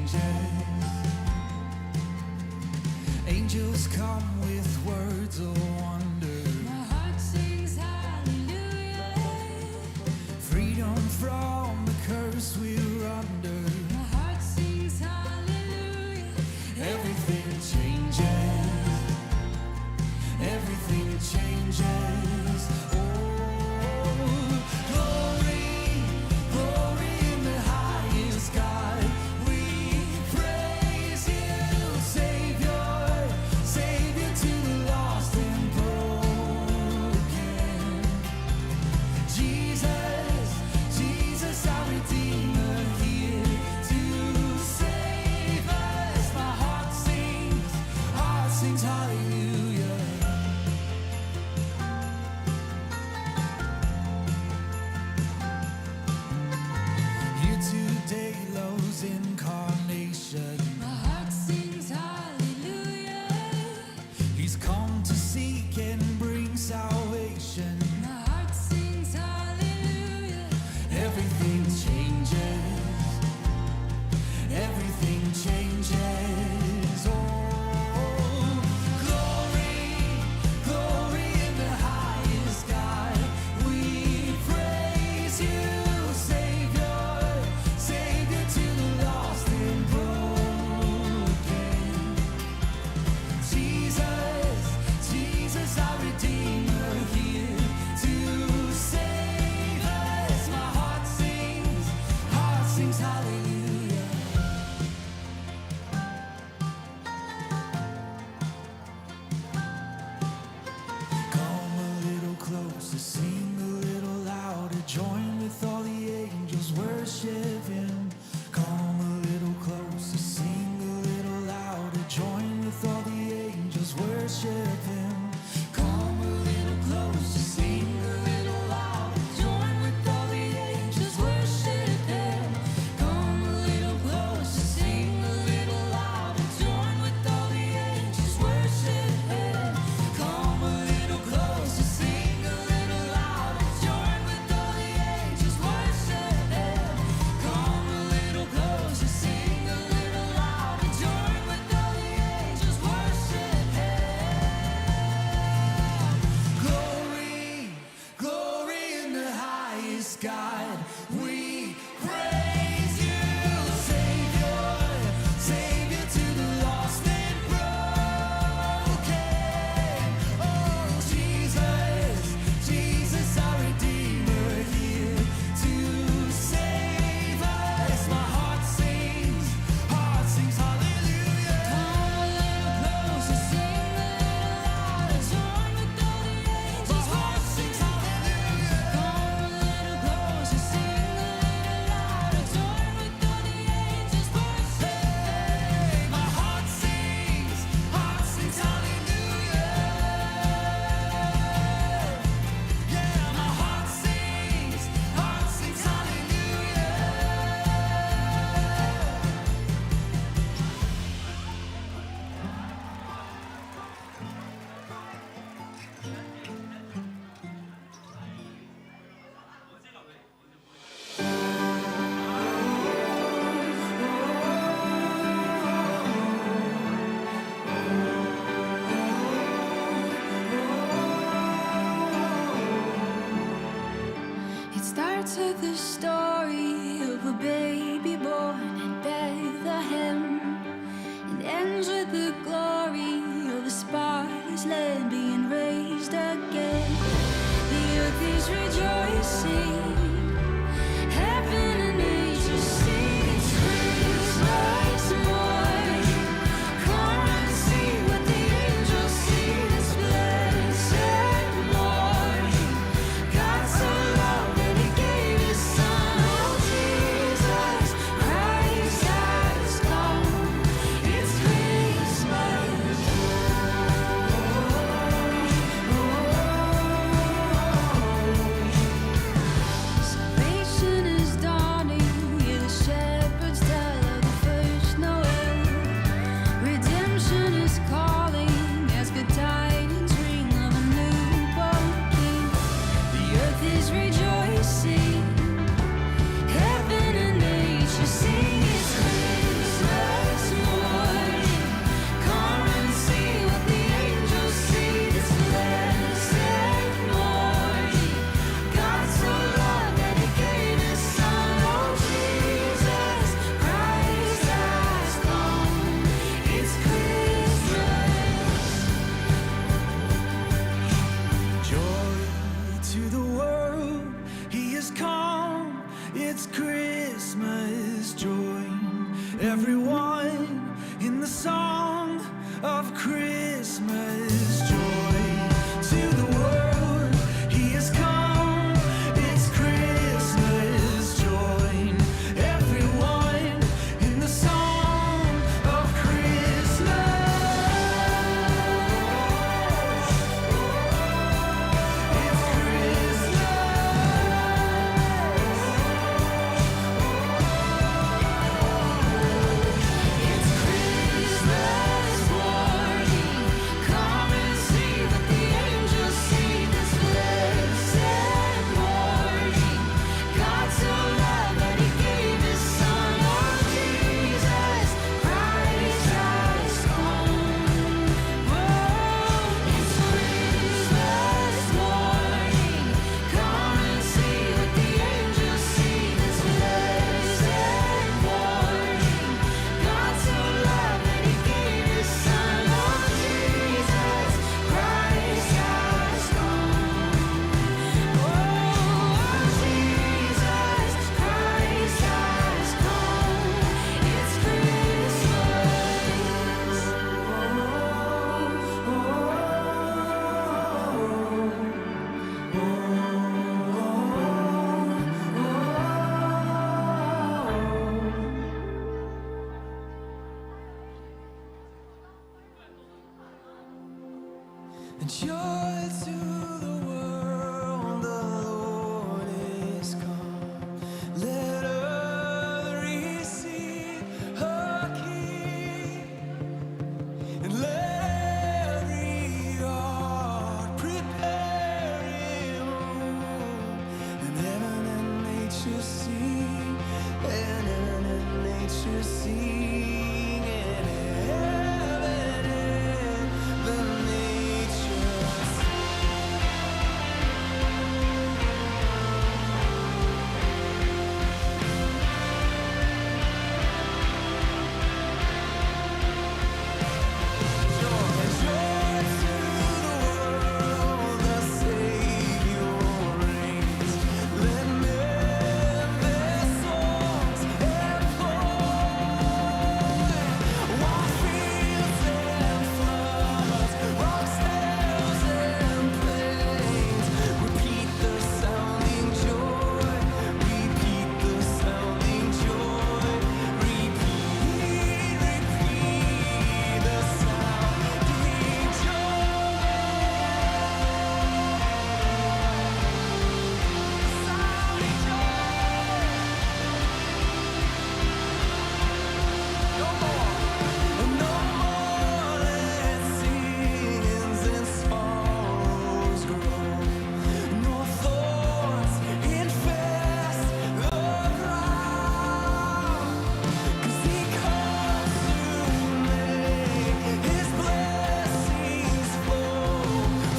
changes. Angels come with words of wonder. My heart sings hallelujah. Freedom from the curse we're under. My heart sings hallelujah. Everything changes. Everything changes. Oh, glory, glory in the highest, God. We praise you, Savior, Savior to the lost and broken. Jesus, Jesus, our Redeemer, here to save us. My heart sings hallelujah. Here today, love's incarnation. My heart sings hallelujah. He's come to seek and bring salvation. My heart sings hallelujah. Everything changes. Everything changes. Oh, glory, glory in the highest, God. We praise you, Savior, Savior to the lost and broken. Jesus, Jesus, our Redeemer, here to save us. My heart sings hallelujah. Come a little closer, sing a little louder, join with all the angels, worship Him. Come a little closer, sing a little louder, join with all the angels, worship Him. Come a little closer, sing a little louder, join with all the angels, worship Him. Come a little closer, sing a little louder, join with all the angels, worship Him. Come a little closer, sing a little louder, join with all the angels, worship Him. Come a little closer, sing a little louder, join with all the angels, worship Him. Glory, glory in the highest, God. We praise you, Savior, Savior to the lost and broken. Oh, Jesus, Jesus, our Redeemer, here to save us. My heart sings hallelujah. Come a little closer, sing a little louder, join with all the angels, My heart sings hallelujah. Come a little closer, sing a little louder, join with all the angels, worship. My heart sings hallelujah. Yeah, my heart sings hallelujah. It starts with the story of a baby born in Bethlehem, and ends with the glory of a spotless lamb being raised again. The earth is rejoicing, heaven and nature sing. It's Christmas morning. Come and see what the angels see. This blessed morning. God so loved that He gave His Son. It's Christmas. Join everyone in the song of Christmas. Joy to the world, He has come. It's Christmas. Join everyone in the song of Christmas. It's Christmas morning. Come and see what the angels sing. This blessed morning. God so loved that He gave His Son. Oh, Jesus Christ has come. Oh, it's Christmas morning. Come and see what the angels sing. This blessed morning. God so loved that He gave His Son. Oh, Jesus Christ has come. Oh, Jesus Christ has come. It's And joy to the world, the Lord is come. Let earth receive her King, and let every heart prepare Him room. And heaven and nature sing, and heaven and nature sing, and heaven and the nature sing. Joy to the world, the Savior reigns. Let men their songs employ, while fields and floods, rocks, hills and plains, repeat the sounding joy, repeat the sounding joy, repeat the sounding joy. No more let sins and sorrows grow, nor thorns infest the ground. 'Cause He comes to make His blessings flow.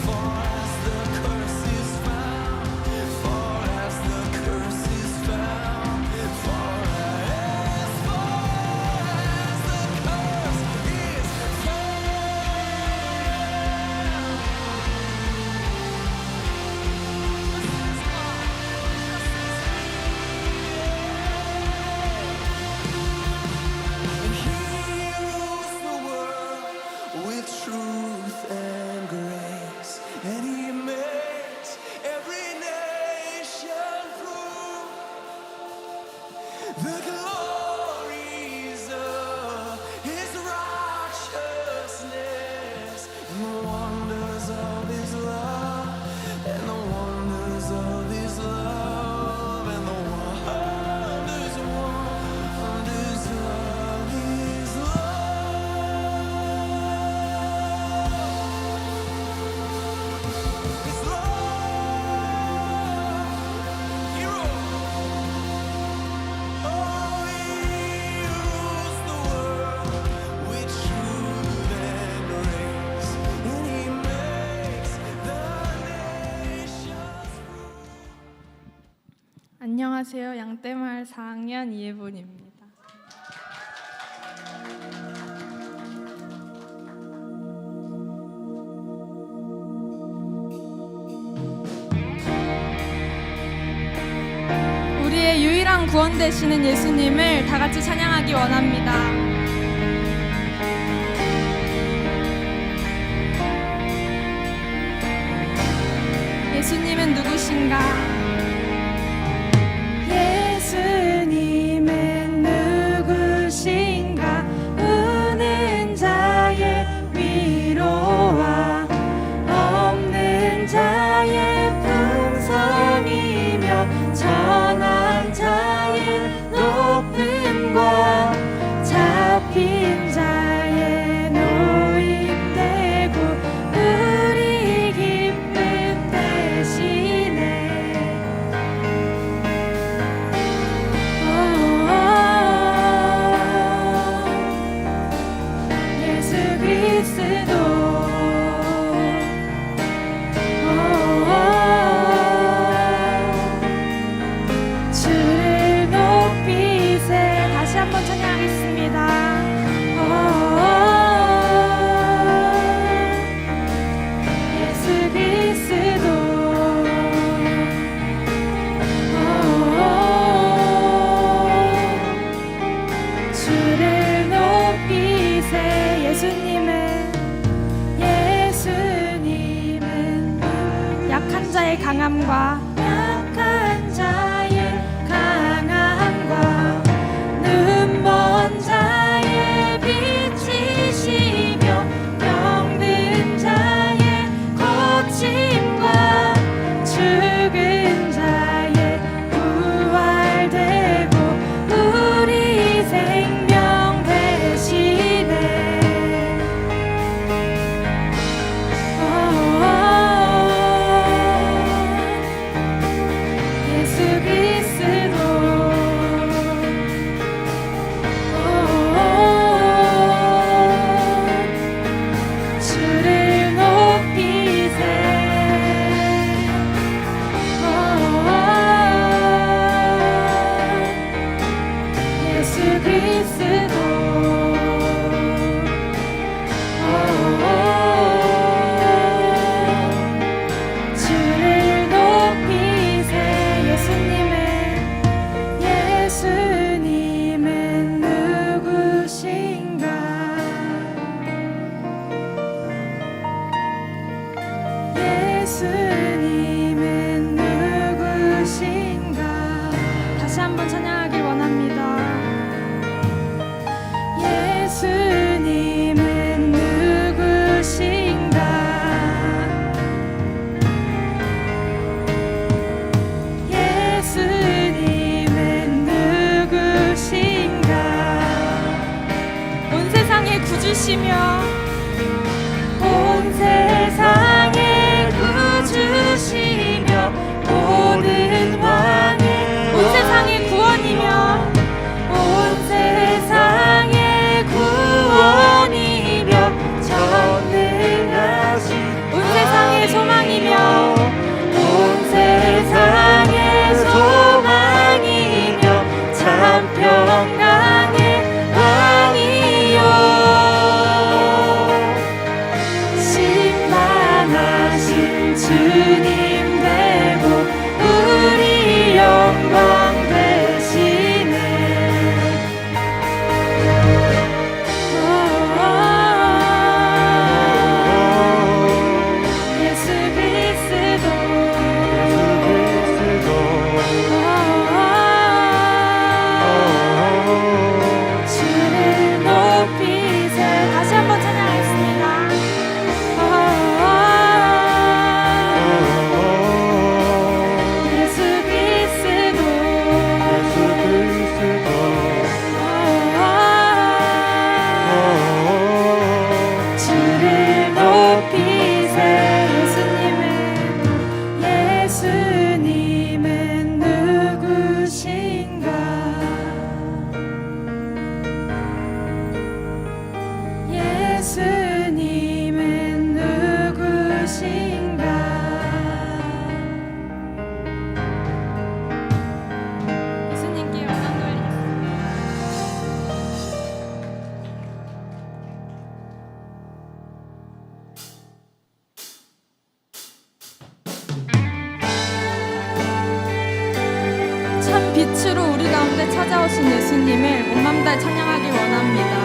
Far as the curse is found, far as the curse is found, far as the curse is And He rules the world with truth and grace, and He makes every nation prove the glories of His righteousness, and the wonders of His love, and the wonders of His love, and the wonders of His love. His love, He rules. Oh, He rules the world with truth and grace, and He makes the nations prove. 안녕하세요. 양떼마을 4학년 이예본입니다. 우리의 우리의 유일한 구원 되시는 예수님을 다 같이 찬양하기 원합니다. 예수님은 누구신가? 예수님은 누구신가? 우는 자의 위로와 없는 자의 풍성이며 전한 자의 높음과 잡힌 자의 노임되고 우리 기쁨 대신에 예수 그리스도 주를 높이세. 다시 한번 찬양하겠습니다. 예수 그리스도 주를 높이세. 예수님은 약한 자의 강함과 약한 자의 강함과 눈먼 자의 빛이시며 병든 자의 고침과 죽은 자의 부활되고 우리 생명 대신에 예수 그리스도 주를 높이세. 예수 그리스도 주를 높이세. 예수님은 누구신가? 예수님은 누구신가? 다시 한번 찬양하길 원합니다. 예수님은 누구신가? 예수님은 누구신가? 온 세상의 구주시며 온 세상의 구주시며 모든 왕의 온 세상의 구원이며 온 세상의 구원이며 전능하신 온 세상의 소망이며 온 세상의 소망이며 참 평강의 왕이요 빛으로 우리 가운데 찾아오신 예수님을 온 맘 다해 찬양하기 원합니다.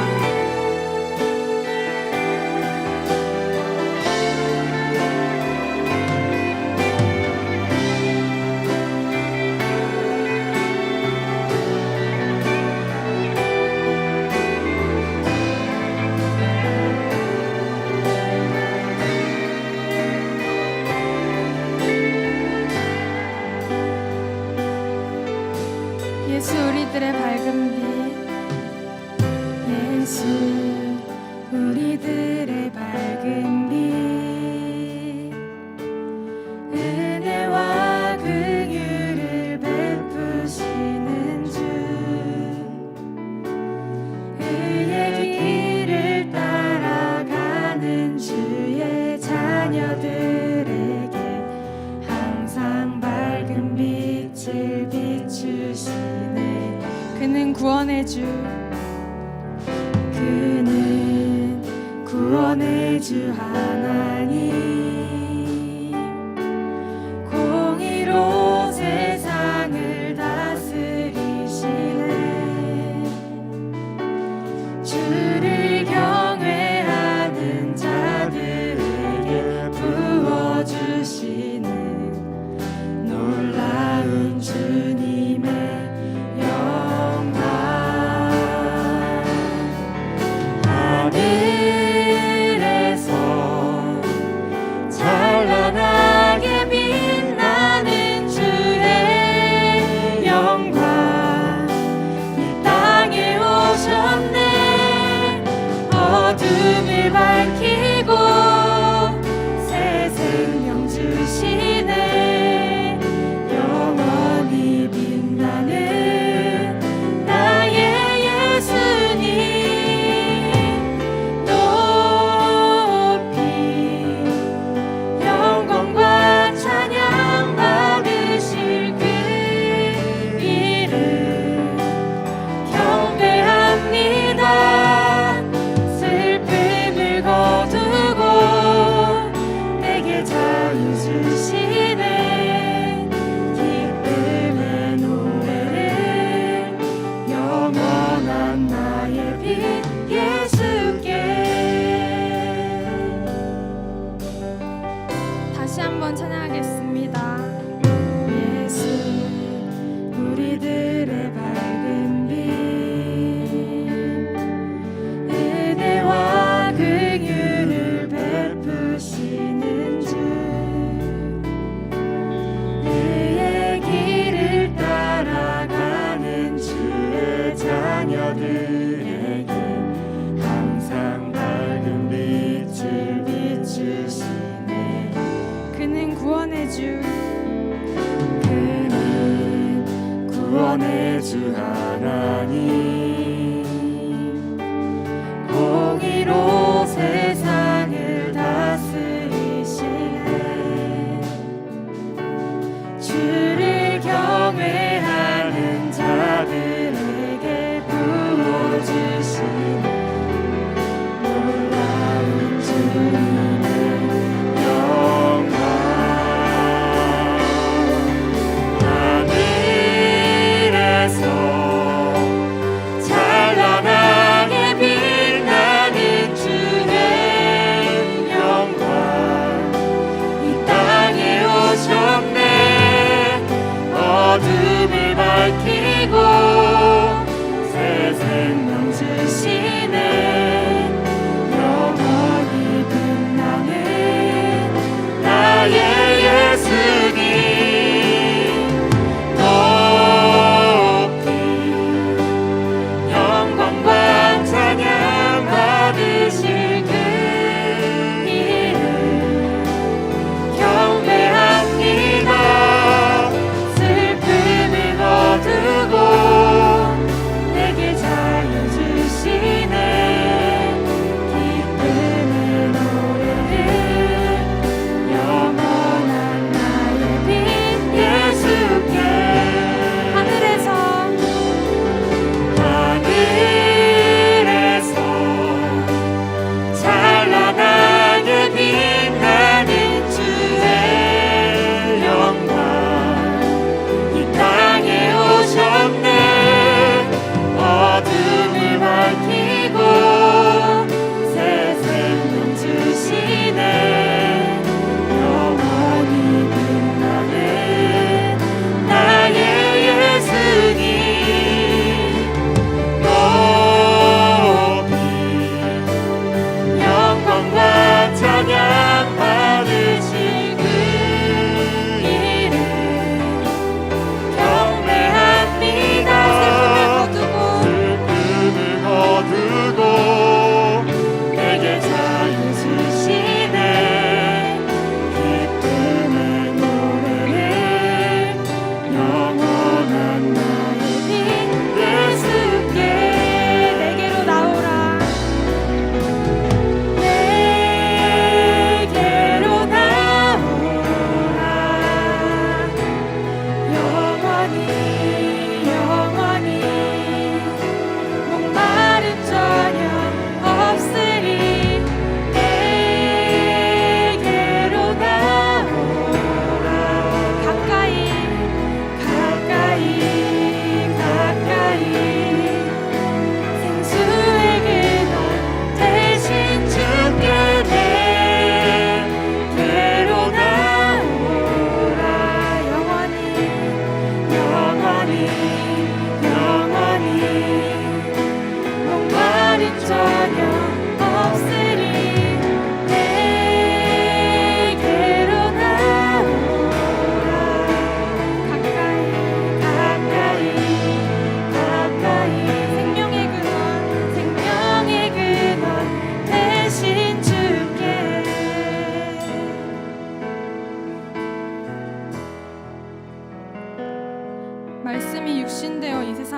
예수 우리들의 밝은 빛, 예수 우리들의 밝은 빛, 은혜와 긍휼을 베푸시는 주, 의의 길을 따라가는 주의 자녀들에게 항상 밝은 빛을 비추시네. 그는 구원의 주, 그는 구원의 주 하나님, 공의로 세상을 다스리시네. 주를 경외하는 자들에게 부어주시는 놀라운 주님의 하늘에서 찬란하게 빛나는 주의 영광 이 땅에 오셨네. 어둠을 밝히고 새 생명 주시네. 영원히 빛나는 나의 예수님, 다시 한번 찬양하겠습니다. 예수 우리들의 밝은 빛, 은혜와 긍휼을 베푸시는 주, 의의 길을 따라가는 주의 자녀들에게 항상 밝은 빛을 비추시네. 그는 구원의 주, 그는 구원의 주 하나님, 공의로 세상을 다스리시네. 주를 경외하는 자들에게 부어주시네. 놀라운 주님의 찬란하게 빛나는 주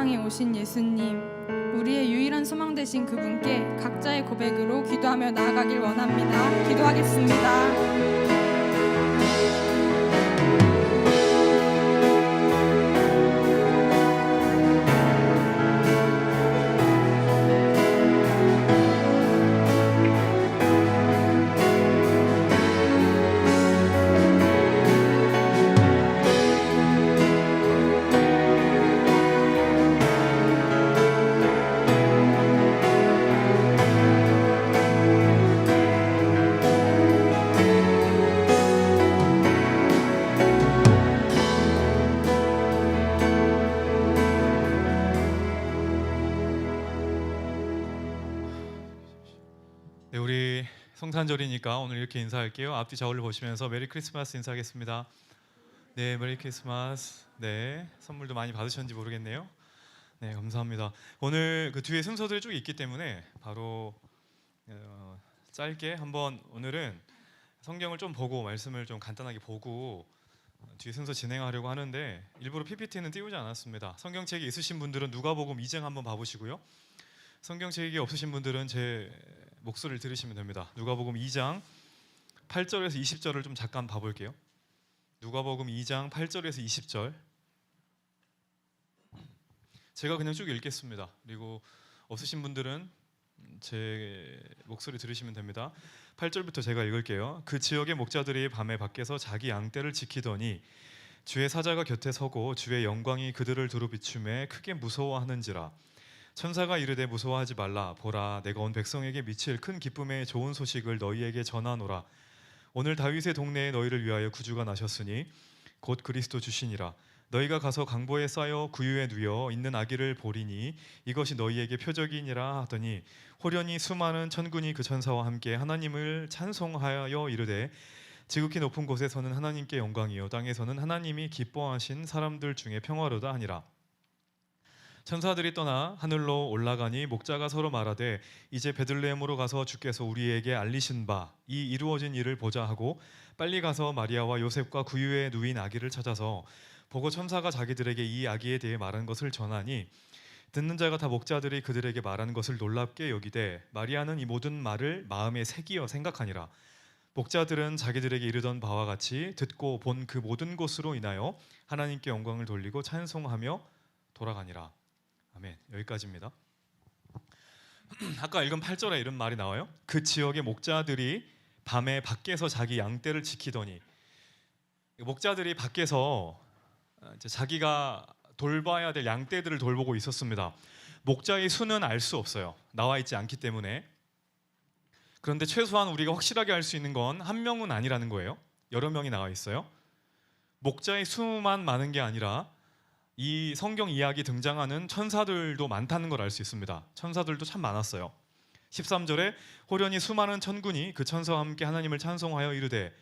세상에 오신 예수님, 우리의 유일한 소망 되신 그분께 각자의 고백으로 기도하며 나아가길 원합니다. 기도하겠습니다. 네, 우리 성탄절이니까 오늘 이렇게 인사할게요. 앞뒤 저울을 보시면서 메리 크리스마스 인사하겠습니다. 네, 메리 크리스마스. 네, 선물도 많이 받으셨는지 모르겠네요. 네, 감사합니다. 오늘 그 뒤에 순서들이 쭉 있기 때문에 바로 짧게 한번 오늘은 성경을 좀 보고 말씀을 좀 간단하게 보고 뒤에 순서 진행하려고 하는데 일부러 PPT는 띄우지 않았습니다. 성경책이 있으신 분들은 누가복음 2장 한번 봐보시고요. 성경책이 없으신 분들은 제 목소리를 들으시면 됩니다. 누가복음 2장 8절에서 20절을 좀 잠깐 봐볼게요. 누가복음 2장 8절에서 20절 제가 그냥 쭉 읽겠습니다. 그리고 없으신 분들은 제 목소리 들으시면 됩니다. 8절부터 제가 읽을게요. 그 지역의 목자들이 밤에 밖에서 자기 양떼를 지키더니 주의 사자가 곁에 서고 주의 영광이 그들을 두루 비추매 크게 무서워하는지라. 천사가 이르되 무서워하지 말라. 보라, 내가 온 백성에게 미칠 큰 기쁨의 좋은 소식을 너희에게 전하노라. 오늘 다윗의 동네에 너희를 위하여 구주가 나셨으니 곧 그리스도 주시니라. 너희가 가서 강보에 쌓여 구유에 누여 있는 아기를 보리니 이것이 너희에게 표적이니라 하더니 호련히 수많은 천군이 그 천사와 함께 하나님을 찬송하여 이르되 지극히 높은 곳에서는 하나님께 영광이요 땅에서는 하나님이 기뻐하신 사람들 중에 평화로다 하니라. 천사들이 떠나 하늘로 올라가니 목자가 서로 말하되 이제 베들레헴으로 가서 주께서 우리에게 알리신 바 이 이루어진 일을 보자 하고 빨리 가서 마리아와 요셉과 구유에 누인 아기를 찾아서 보고 천사가 자기들에게 이 아기에 대해 말한 것을 전하니 듣는 자가 다 목자들이 그들에게 말한 것을 놀랍게 여기되 마리아는 이 모든 말을 마음에 새기어 생각하니라. 목자들은 자기들에게 이르던 바와 같이 듣고 본 그 모든 것으로 인하여 하나님께 영광을 돌리고 찬송하며 돌아가니라. 아멘. 여기까지입니다. 아까 읽은 8절에 이런 말이 나와요. 그 지역의 목자들이 밤에 밖에서 자기 양떼를 지키더니 목자들이 밖에서 이제 자기가 돌봐야 될 양떼들을 돌보고 있었습니다. 목자의 수는 알 수 없어요. 나와 있지 않기 때문에. 그런데 최소한 우리가 확실하게 알 수 있는 건 한 명은 아니라는 거예요. 여러 명이 나와 있어요. 목자의 수만 많은 게 아니라 이 성경 이야기 등장하는 천사들도 많다는 걸 알 수 있습니다. 천사들도 참 많았어요. 13절에 호련히 수많은 천군이 그 천사와 함께 하나님을 찬송하여 이르되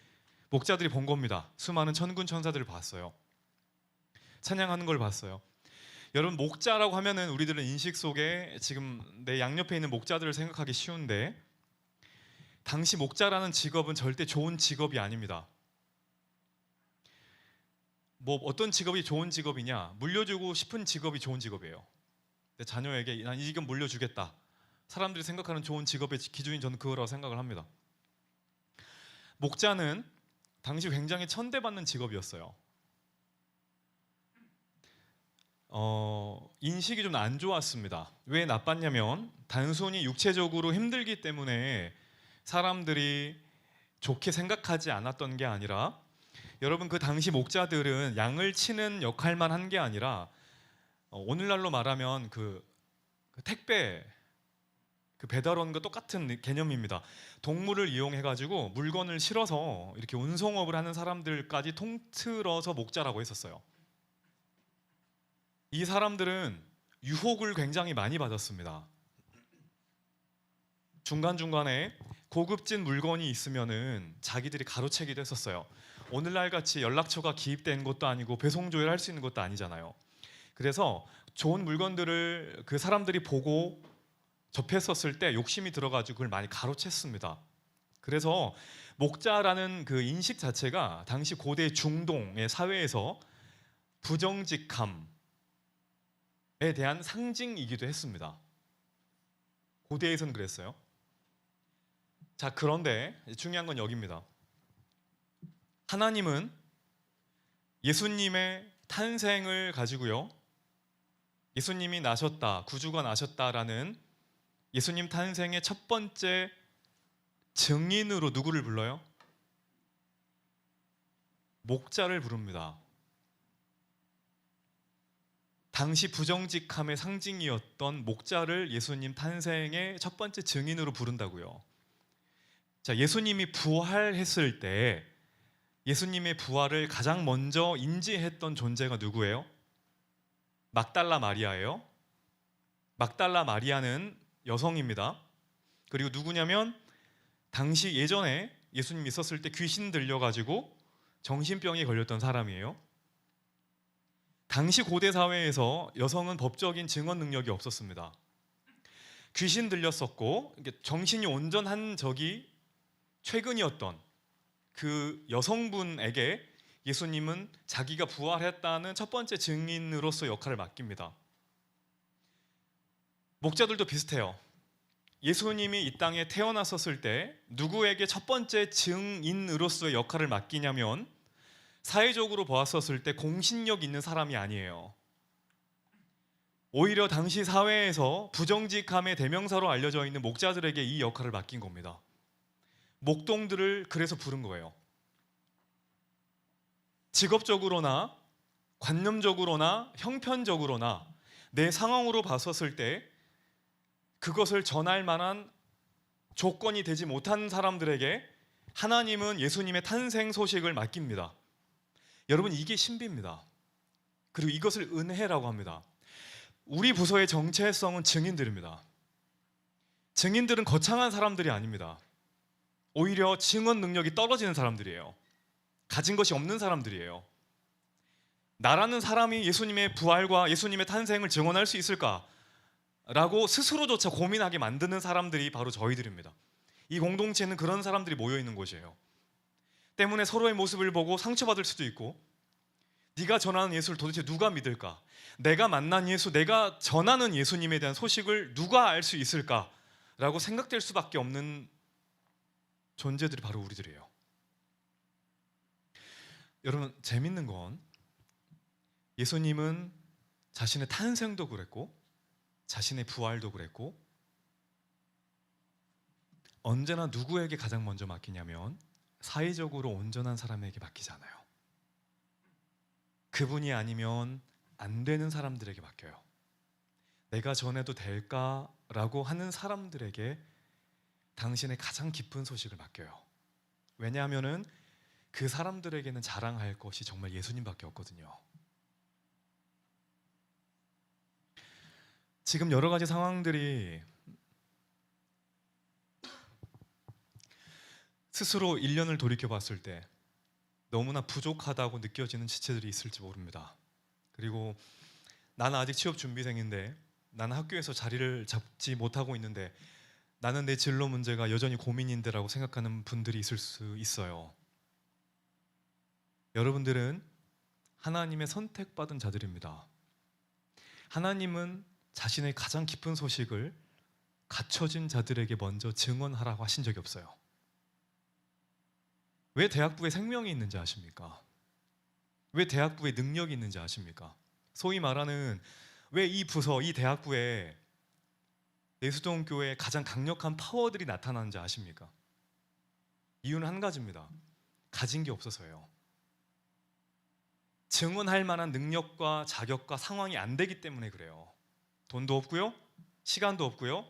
목자들이 본 겁니다. 수많은 천군 천사들을 봤어요. 찬양하는 걸 봤어요. 여러분 목자라고 하면은 우리들은 인식 속에 지금 내 양옆에 있는 목자들을 생각하기 쉬운데 당시 목자라는 직업은 절대 좋은 직업이 아닙니다. 뭐 어떤 직업이 좋은 직업이냐? 물려주고 싶은 직업이 좋은 직업이에요. 내 자녀에게 난 이 직업 물려주겠다. 사람들이 생각하는 좋은 직업의 기준이 저는 그거라고 생각을 합니다. 목자는 당시 굉장히 천대받는 직업이었어요. 인식이 좀 안 좋았습니다. 왜 나빴냐면 단순히 육체적으로 힘들기 때문에 사람들이 좋게 생각하지 않았던 게 아니라 여러분 그 당시 목자들은 양을 치는 역할만 한 게 아니라 오늘날로 말하면 그 택배 그 배달원과 똑같은 개념입니다. 동물을 이용해 가지고 물건을 실어서 이렇게 운송업을 하는 사람들까지 통틀어서 목자라고 했었어요. 이 사람들은 유혹을 굉장히 많이 받았습니다. 중간중간에 고급진 물건이 있으면은 자기들이 가로채기도 했었어요. 오늘날 같이 연락처가 기입된 것도 아니고 배송 조회할 수 있는 것도 아니잖아요. 그래서 좋은 물건들을 그 사람들이 보고 접했었을 때 욕심이 들어가지고 그걸 많이 가로챘습니다. 그래서 목자라는 그 인식 자체가 당시 고대 중동의 사회에서 부정직함, 대한 상징이기도 했습니다. 고대에서는 그랬어요. 자, 그런데 중요한 건 여기입니다. 하나님은 예수님의 탄생을 가지고요, 예수님이 나셨다, 구주가 나셨다라는 예수님 탄생의 첫 번째 증인으로 누구를 불러요? 목자를 부릅니다. 당시 부정직함의 상징이었던 목자를 예수님 탄생의 첫 번째 증인으로 부른다고요. 자, 예수님이 부활했을 때 예수님의 부활을 가장 먼저 인지했던 존재가 누구예요? 막달라 마리아예요. 막달라 마리아는 여성입니다. 그리고 누구냐면 당시 예전에 예수님 있었을 때 귀신 들려가지고 정신병에 걸렸던 사람이에요. 당시 고대 사회에서 여성은 법적인 증언 능력이 없었습니다. 귀신 들렸었고 정신이 온전한 적이 최근이었던 그 여성분에게 예수님은 자기가 부활했다는 첫 번째 증인으로서 역할을 맡깁니다. 목자들도 비슷해요. 예수님이 이 땅에 태어났었을 때 누구에게 첫 번째 증인으로서의 역할을 맡기냐면 사회적으로 보았었을 때 공신력 있는 사람이 아니에요. 오히려 당시 사회에서 부정직함의 대명사로 알려져 있는 목자들에게 이 역할을 맡긴 겁니다. 목동들을 그래서 부른 거예요. 직업적으로나 관념적으로나 형편적으로나 내 상황으로 봤었을 때 그것을 전할 만한 조건이 되지 못한 사람들에게 하나님은 예수님의 탄생 소식을 맡깁니다. 여러분, 이게 신비입니다. 그리고 이것을 은혜라고 합니다. 우리 부서의 정체성은 증인들입니다. 증인들은 거창한 사람들이 아닙니다. 오히려 증언 능력이 떨어지는 사람들이에요. 가진 것이 없는 사람들이에요. 나라는 사람이 예수님의 부활과 예수님의 탄생을 증언할 수 있을까? 라고 스스로조차 고민하게 만드는 사람들이 바로 저희들입니다. 이 공동체는 그런 사람들이 모여 있는 곳이에요. 때문에 서로의 모습을 보고 상처받을 수도 있고, 네가 전하는 예수를 도대체 누가 믿을까? 내가 만난 예수, 내가 전하는 예수님에 대한 소식을 누가 알 수 있을까? 라고 생각될 수밖에 없는 존재들이 바로 우리들이에요. 여러분, 재밌는 건 예수님은 자신의 탄생도 그랬고 자신의 부활도 그랬고 언제나 누구에게 가장 먼저 맡기냐면 사회적으로 온전한 사람에게 맡기잖아요. 그분이 아니면 안 되는 사람들에게 맡겨요. 내가 전해도 될까라고 하는 사람들에게 당신의 가장 깊은 소식을 맡겨요. 왜냐하면은 그 사람들에게는 자랑할 것이 정말 예수님밖에 없거든요. 지금 여러 가지 상황들이 스스로 1년을 돌이켜 봤을 때 너무나 부족하다고 느껴지는 지체들이 있을지 모릅니다. 그리고 나는 아직 취업 준비생인데, 나는 학교에서 자리를 잡지 못하고 있는데, 나는 내 진로 문제가 여전히 고민인데 라고 생각하는 분들이 있을 수 있어요. 여러분들은 하나님의 선택받은 자들입니다. 하나님은 자신의 가장 깊은 소식을 갖춰진 자들에게 먼저 증언하라고 하신 적이 없어요. 왜 대학부에 생명이 있는지 아십니까? 왜 대학부에 능력이 있는지 아십니까? 소위 말하는 왜 이 부서, 이 대학부에 내수동교회의 가장 강력한 파워들이 나타나는지 아십니까? 이유는 한 가지입니다. 가진 게 없어서예요. 증언할 만한 능력과 자격과 상황이 안 되기 때문에 그래요. 돈도 없고요, 시간도 없고요,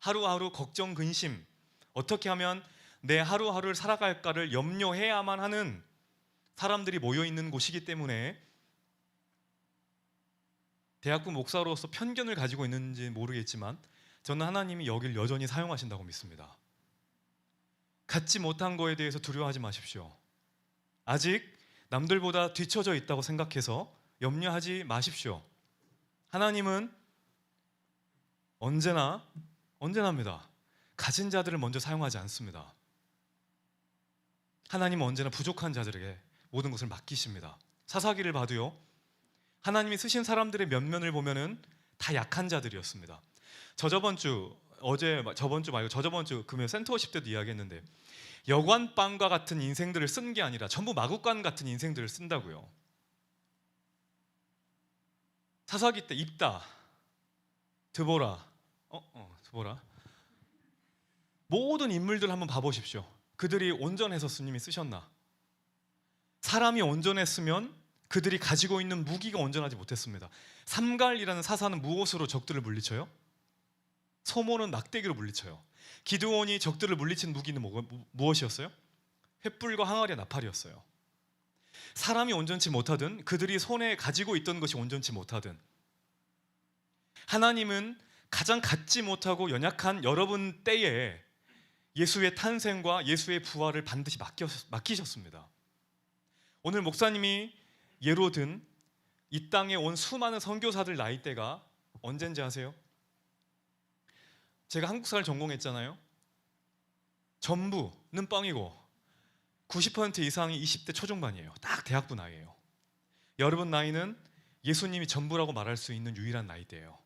하루하루 걱정, 근심, 어떻게 하면 내 하루하루를 살아갈까를 염려해야만 하는 사람들이 모여있는 곳이기 때문에 대학부 목사로서 편견을 가지고 있는지 모르겠지만 저는 하나님이 여길 여전히 사용하신다고 믿습니다. 갖지 못한 거에 대해서 두려워하지 마십시오. 아직 남들보다 뒤처져 있다고 생각해서 염려하지 마십시오. 하나님은 언제나입니다. 가진 자들을 먼저 사용하지 않습니다. 하나님은 언제나 부족한 자들에게 모든 것을 맡기십니다. 사사기를 봐도요, 하나님이 쓰신 사람들의 면면을 보면은 다 약한 자들이었습니다. 저번 주 금요 센터워십 때도 이야기했는데 여관방과 같은 인생들을 쓴 게 아니라 전부 마구간 같은 인생들을 쓴다고요. 사사기 때 입다, 드보라, 모든 인물들 한번 봐보십시오. 그들이 온전해서 주님이 쓰셨나? 사람이 온전했으면 그들이 가지고 있는 무기가 온전하지 못했습니다. 삼갈이라는 사사는 무엇으로 적들을 물리쳐요? 소모는 막대기로 물리쳐요. 기드온이 적들을 물리친 무기는 무엇이었어요? 횃불과 항아리와 나팔이었어요. 사람이 온전치 못하든 그들이 손에 가지고 있던 것이 온전치 못하든 하나님은 가장 갖지 못하고 연약한 여러분 때에 예수의 탄생과 예수의 부활을 반드시 맡기셨습니다. 오늘 목사님이 예로 든 이 땅에 온 수많은 선교사들 나이대가 언젠지 아세요? 제가 한국사를 전공했잖아요. 전부는 뻥이고 90% 이상이 20대 초중반이에요. 딱 대학부 나이예요. 여러분 나이는 예수님이 전부라고 말할 수 있는 유일한 나이대예요.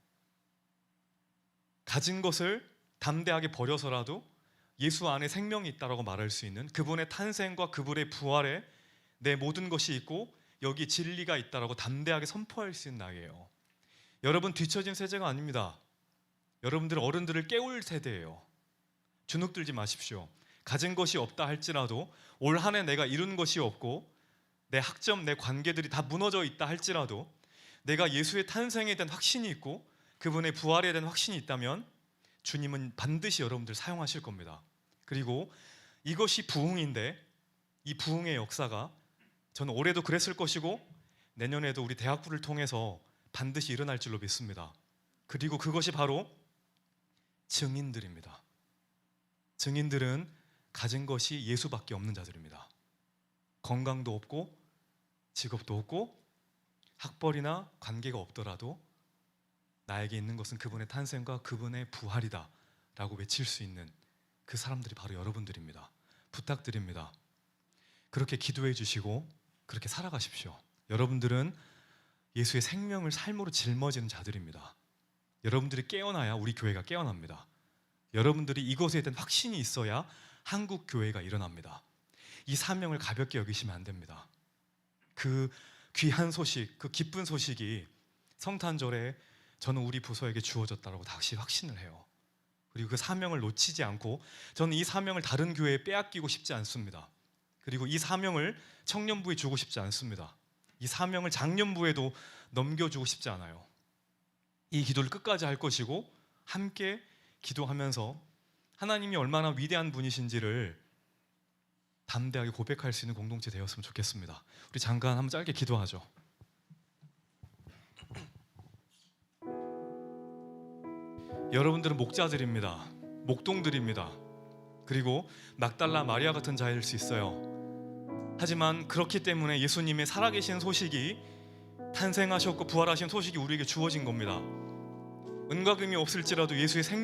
가진 것을 담대하게 버려서라도 예수 안에 생명이 있다고 말할 수 있는 그분의 탄생과 그분의 부활에 내 모든 것이 있고 여기 진리가 있다고 담대하게 선포할 수 있는 나이예요. 여러분 뒤처진 세대가 아닙니다. 여러분들 어른들을 깨울 세대예요. 주눅들지 마십시오. 가진 것이 없다 할지라도 올 한 해 내가 이룬 것이 없고 내 학점, 내 관계들이 다 무너져 있다 할지라도 내가 예수의 탄생에 대한 확신이 있고 그분의 부활에 대한 확신이 있다면 주님은 반드시 여러분들 사용하실 겁니다. 그리고 이것이 부흥인데 이 부흥의 역사가 저는 올해도 그랬을 것이고 내년에도 우리 대학부를 통해서 반드시 일어날 줄로 믿습니다. 그리고 그것이 바로 증인들입니다. 증인들은 가진 것이 예수밖에 없는 자들입니다. 건강도 없고 직업도 없고 학벌이나 관계가 없더라도 나에게 있는 것은 그분의 탄생과 그분의 부활이다 라고 외칠 수 있는 그 사람들이 바로 여러분들입니다. 부탁드립니다. 그렇게 기도해 주시고 그렇게 살아가십시오. 여러분들은 예수의 생명을 삶으로 짊어지는 자들입니다. 여러분들이 깨어나야 우리 교회가 깨어납니다. 여러분들이 이것에 대한 확신이 있어야 한국 교회가 일어납니다. 이 사명을 가볍게 여기시면 안 됩니다. 그 귀한 소식, 그 기쁜 소식이 성탄절에 저는 우리 부서에게 주어졌다고 다시 확신을 해요. 그리고 그 사명을 놓치지 않고 저는 이 사명을 다른 교회에 빼앗기고 싶지 않습니다. 그리고 이 사명을 청년부에 주고 싶지 않습니다. 이 사명을 장년부에도 넘겨주고 싶지 않아요. 이 기도를 끝까지 할 것이고 함께 기도하면서 하나님이 얼마나 위대한 분이신지를 담대하게 고백할 수 있는 공동체 되었으면 좋겠습니다. 우리 잠깐 한번 짧게 기도하죠. 여러분들은 목자들입니다. 목동들입니다. 그리고 막달라 마리아 같은 자일 수 있어요. 하지만 그렇기 때문에 예수님의 살아계신 소식이 탄생하셨고 부활하신 소식이 우리에게 주어진 겁니다. 은과 금이 없을지라도 예수의 생명